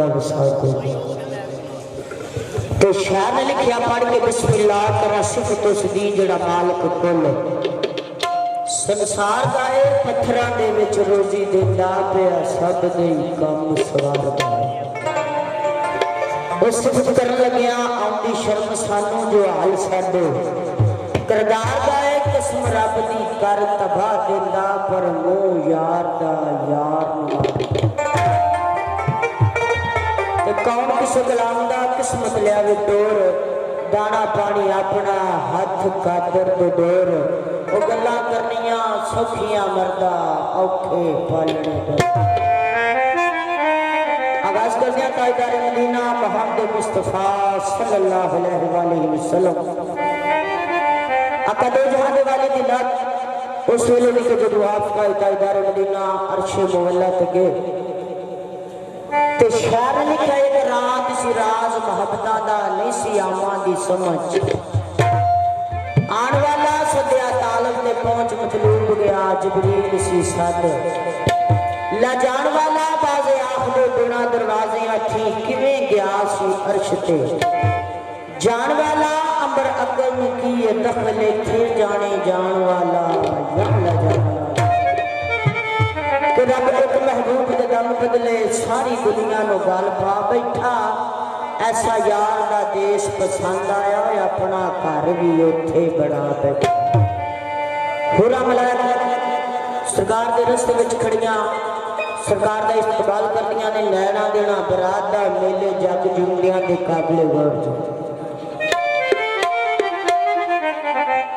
का विसाल को तो शाह ने लिखिया पढ़ के बिस्मिल्लाह करा सिफत उसदी जड़ा मालिक कुल संसार गाए पत्थरां दे विच रोजी देंदा पिया सब दे काम सवारदा उस सिफत करन लगिया आउंदी शर्म सानू जो हाल साडे करदार गाए किस्म रब दी कर तबाह देंदा पर मोह यार दा यार ते कौन किस गुलाम दा किस्मत लियावे तोर दाना पानी अपना हाथ कादर तो डोर वो गल्लां करनियां सौखियां मरदा औखे पालने आगाज करदिया ताजदार मदीना मोहम्मद मुस्तफा सल्लल्लाहु अलैहि वसल्लम आका दो जहां दे वाले दी लात उस वेले दी जदों आपका ताजदार मदीना अर्श मुअल्ला ते गए ते शायर लिखा एक रात सी राज मोहब्बतां दा नहीं सी आवां दी समझ आने वाला सदया तालब ते पहुंच मतलूब गया जिब्रील सी सद ला जान वाला बाजे आखदे बिना दरवाजे अठी किवें गया सी अर्श ते जान वाला अंबर अकल नु की दखल थे जाने जान वाला यल्ला जाना कि रब एक महबूब दे दम बदले सारी दुनिया नु गल पा बैठा ऐसा यार दा देश पसंद आया अपना घर भी उथे बना बैठा हुरा मलाक सरकार दे रस्ते विच खड़ियां सरकार का इस्तकबाल करदियां ने लैना देना बरात दा मेले जग जुंदियां दे काबिले गौर जो Yeah.